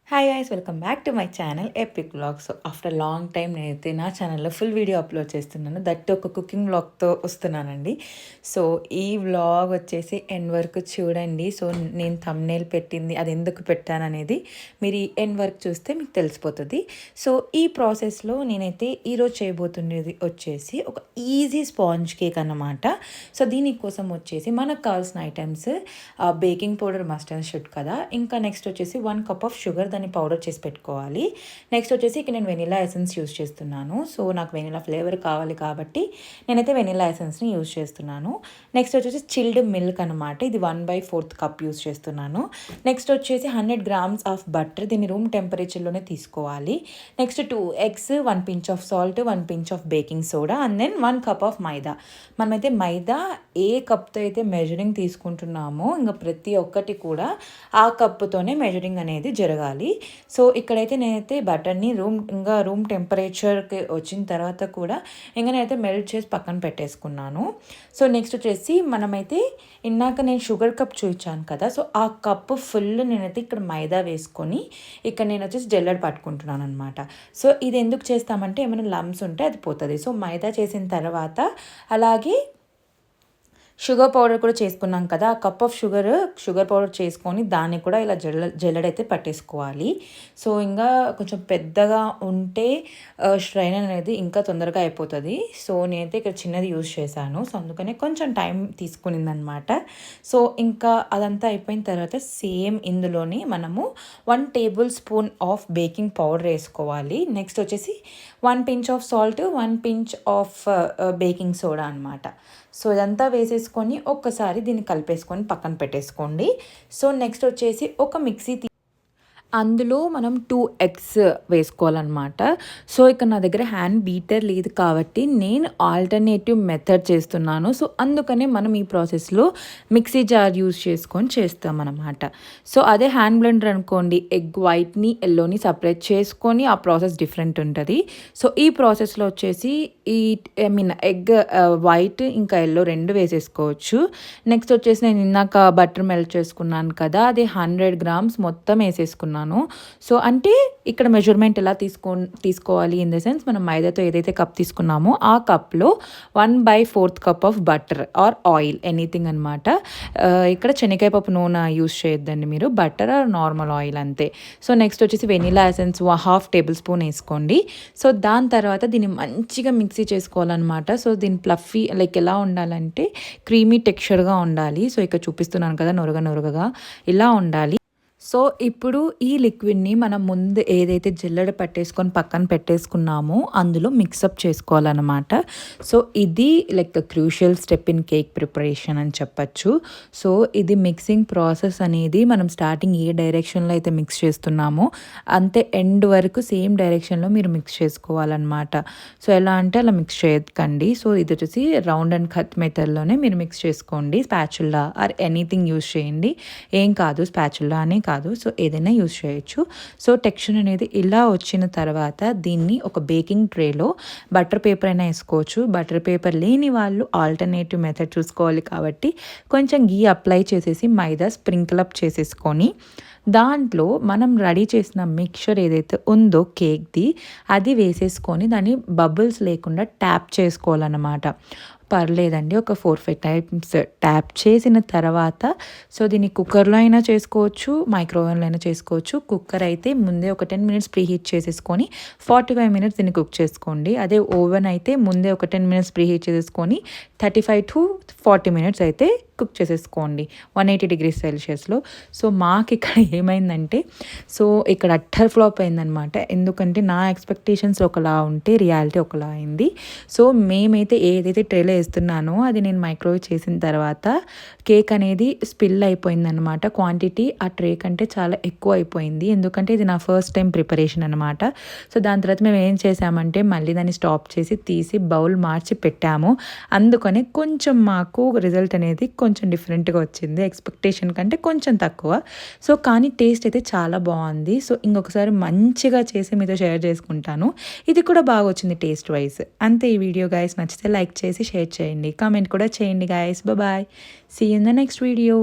Hi guys, welcome back to my channel epic vlog. So after long time నేనైతే నా ఛానల్లో full video upload చేస్తున్నాను. That ఒక cooking వ్లాగ్తో వస్తున్నానండి. సో ఈ వ్లాగ్ వచ్చేసి ఎండ్ వరకు చూడండి. సో నేను థంబ్నెయిల్ పెట్టింది అది ఎందుకు పెట్టాను అనేది మీరు ఈ ఎండ్ వరకు చూస్తే మీకు తెలిసిపోతుంది. సో ఈ ప్రాసెస్లో నేనైతే ఈరోజు చేయబోతున్నది వచ్చేసి ఒక ఈజీ స్పాంజ్ కేక్ అన్నమాట. సో దీనికోసం వచ్చేసి మనకు కావాల్సిన items baking powder must and should కదా. ఇంకా నెక్స్ట్ వచ్చేసి 1 కప్ ఆఫ్ షుగర్, దాన్ని పౌడర్ చేసి పెట్టుకోవాలి. నెక్స్ట్ వచ్చేసి ఇక్కడ నేను వెనిలా ఎసెన్స్ యూస్ చేస్తున్నాను. సో నాకు వెనిలా ఫ్లేవర్ కావాలి కాబట్టి నేనైతే వెనిలా ఎసెన్స్ని యూస్ చేస్తున్నాను. నెక్స్ట్ వచ్చేసి చిల్డ్ మిల్క్ అనమాట. ఇది 1/4 కప్ యూస్ చేస్తున్నాను. నెక్స్ట్ వచ్చేసి 100 గ్రామ్స్ ఆఫ్ బటర్, దీన్ని రూమ్ టెంపరేచర్లోనే తీసుకోవాలి. Next 2 eggs, 1 pinch of salt, 1 pinch of baking soda and then 1 cup of maida. మనమైతే మైదా ఏ కప్తో అయితే మెజరింగ్ తీసుకుంటున్నామో ఇంకా ప్రతి ఒక్కటి కూడా ఆ కప్పుతోనే మెజరింగ్ అనేది జరగాలి. సో ఇక్కడైతే నేనైతే బటర్ని రూమ్ టెంపరేచర్కి వచ్చిన తర్వాత కూడా ఇంకా నేనైతే మెల్ట్ చేసి పక్కన పెట్టేసుకున్నాను. సో నెక్స్ట్ వచ్చేసి మనమైతే ఇందాక నేను షుగర్ కప్ చూపించాను కదా. సో ఆ కప్పు ఫుల్ నేనైతే ఇక్కడ మైదా వేసుకొని ఇక్కడ నేను వచ్చేసి జల్లెడ పట్టుకుంటున్నాను అనమాట. సో ఇది ఎందుకు చేస్తామంటే ఏమైనా లమ్స్ ఉంటే అది పోతుంది. సో మైదా చేసిన తర్వాత అలాగే షుగర్ పౌడర్ కూడా చేసుకున్నాం కదా. ఆ కప్ ఆఫ్ షుగర్ పౌడర్ చేసుకొని దాన్ని కూడా ఇలా జల్లెడైతే పట్టేసుకోవాలి. సో ఇంకా కొంచెం పెద్దగా ఉంటే స్ట్రైనర్ అనేది ఇంకా తొందరగా అయిపోతుంది. సో నేనైతే ఇక్కడ చిన్నది యూజ్ చేశాను. సో అందుకనే కొంచెం టైం తీసుకునిందనమాట. సో ఇంకా అదంతా అయిపోయిన తర్వాత సేమ్ ఇందులోని మనము 1 table spoon of baking powder వేసుకోవాలి. నెక్స్ట్ వచ్చేసి 1 pinch of salt, 1 pinch of baking soda అనమాట. సో ఇదంతా వేసేసుకొని ఒక్కసారి దీన్ని కలిపేసుకొని పక్కన పెట్టేసుకోండి. సో నెక్స్ట్ వచ్చేసి ఒక మిక్సీ అందులో మనం 2 ఎగ్స్ వేసుకోవాలన్నమాట. సో ఇక్కడ నా దగ్గర హ్యాండ్ బీటర్ లేదు కాబట్టి నేను ఆల్టర్నేటివ్ మెథడ్ చేస్తున్నాను. సో అందుకనే మనం ఈ ప్రాసెస్లో మిక్సీ జార్ యూజ్ చేసుకొని చేస్తామన్నమాట. సో అదే హ్యాండ్ బ్లెండర్ అనుకోండి, ఎగ్ వైట్ని ఎల్లోని సపరేట్ చేసుకొని ఆ ప్రాసెస్ డిఫరెంట్ ఉంటుంది. సో ఈ ప్రాసెస్లో వచ్చేసి ఎగ్ వైట్ ఇంకా ఎల్లో 2 వేసేసుకోవచ్చు. నెక్స్ట్ వచ్చేసి నేను ఇందాక బటర్ మెల్ట్ చేసుకున్నాను కదా, అది 100 గ్రామ్స్ మొత్తం వేసేసుకున్నాను. సో అంటే ఇక్కడ మెజర్మెంట్ ఎలా తీసుకోవాలి ఇన్ ద సెన్స్ మనం మైదాతో ఏదైతే కప్ తీసుకున్నామో ఆ కప్లో 1/4 cup of butter or oil anything అనమాట. ఇక్కడ శనగకాయ పప్పు నూనె యూస్ చేయొద్దండి మీరు, బటర్ ఆర్ నార్మల్ ఆయిల్ అంతే. సో నెక్స్ట్ వచ్చేసి వెనిలా ఎసెన్స్ 1/2 టేబుల్ స్పూన్ వేసుకోండి. సో దాని తర్వాత దీన్ని మంచిగా మిక్సీ చేసుకోవాలన్నమాట. సో దీని ప్లఫీ లైక్ ఎలా ఉండాలంటే క్రీమీ టెక్స్చర్గా ఉండాలి. సో ఇక్కడ చూపిస్తున్నాను కదా, నొరగగా ఇలా ఉండాలి. సో ఇప్పుడు ఈ లిక్విడ్ని మనం ముందు ఏదైతే జల్లెడ పట్టేసుకొని పక్కన పెట్టేసుకున్నామో అందులో మిక్సప్ చేసుకోవాలన్నమాట. సో ఇది like crucial step in cake preparation అని చెప్పచ్చు. సో ఇది మిక్సింగ్ ప్రాసెస్ అనేది మనం స్టార్టింగ్ ఏ డైరెక్షన్లో అయితే మిక్స్ చేస్తున్నామో అంతే ఎండ్ వరకు సేమ్ డైరెక్షన్లో మీరు మిక్స్ చేసుకోవాలన్నమాట. సో ఎలా అంటే అలా మిక్స్ చేయకండి. సో ఇది వచ్చేసి రౌండ్ అండ్ కట్ మెథడ్లోనే మీరు మిక్స్ చేసుకోండి. స్పాచులా ఆర్ ఎనీథింగ్ యూస్ చేయండి, ఏం కాదు, స్పాచులా అనే కాదు, సో ఏదైనా యూజ్ చేయొచ్చు. సో టెక్స్చర్ అనేది ఇలా వచ్చిన తర్వాత దీన్ని ఒక బేకింగ్ ట్రేలో బటర్ పేపర్ అయినా వేసుకోవచ్చు. బటర్ పేపర్ లేని వాళ్ళు ఆల్టర్నేటివ్ మెథడ్ చూసుకోవాలి కాబట్టి కొంచెం గీ అప్లై చేసేసి మైదా స్ప్రింకిల్ అప్ చేసేసుకొని దాంట్లో మనం రెడీ చేసిన మిక్చర్ ఏదైతే ఉందో కేక్ది అది వేసేసుకొని దాన్ని బబుల్స్ లేకుండా ట్యాప్ చేసుకోవాలన్నమాట. పర్లేదండి, ఒక 4-5 టైమ్స్ ట్యాప్ చేసిన తర్వాత సో దీన్ని కుక్కర్లో అయినా చేసుకోవచ్చు, మైక్రోవేవ్లో అయినా చేసుకోవచ్చు. కుక్కర్ అయితే ముందే ఒక 10 మినిట్స్ ప్రీ హీట్ చేసేసుకొని 45 మినిట్స్ దీన్ని కుక్ చేసుకోండి. అదే ఓవెన్ అయితే ముందే ఒక 10 మినిట్స్ ప్రీ హీట్ చేసేసుకొని 35 to 40 మినిట్స్ అయితే కుక్ చేసేసుకోండి 180 degrees సెల్సియస్లో. సో మాకు ఇక్కడ ఏమైందంటే సో ఇక్కడ అట్టర్ ఫ్లాప్ అయిందనమాట. ఎందుకంటే నా ఎక్స్పెక్టేషన్స్ ఒకలా ఉంటే రియాలిటీ ఒకలా అయింది. సో మేమైతే ఏదైతే ట్రేలో వేస్తున్నానో అది నేను మైక్రోవేవ్ చేసిన తర్వాత కేక్ అనేది స్పిల్ అయిపోయిందనమాట. క్వాంటిటీ ఆ ట్రే కంటే చాలా ఎక్కువ అయిపోయింది, ఎందుకంటే ఇది నా ఫస్ట్ టైం ప్రిపరేషన్ అనమాట. సో దాని తర్వాత మేము ఏం చేసామంటే మళ్ళీ దాన్ని స్టాప్ చేసి తీసి బౌల్ మార్చి పెట్టాము. అందుకని కొంచెం మాకు రిజల్ట్ అనేది కొంచెం డిఫరెంట్గా వచ్చింది, ఎక్స్పెక్టేషన్ కంటే కొంచెం తక్కువ. సో కానీ టేస్ట్ అయితే చాలా బాగుంది. సో ఇంకొకసారి మంచిగా చేసి మీతో షేర్ చేసుకుంటాను. ఇది కూడా బాగా వచ్చింది టేస్ట్ వైజ్. అంతే. ఈ వీడియో గైస్ నచ్చితే లైక్ చేసి షేర్ చేయండి, కామెంట్ కూడా చేయండి guys. Bye, see you in the next video.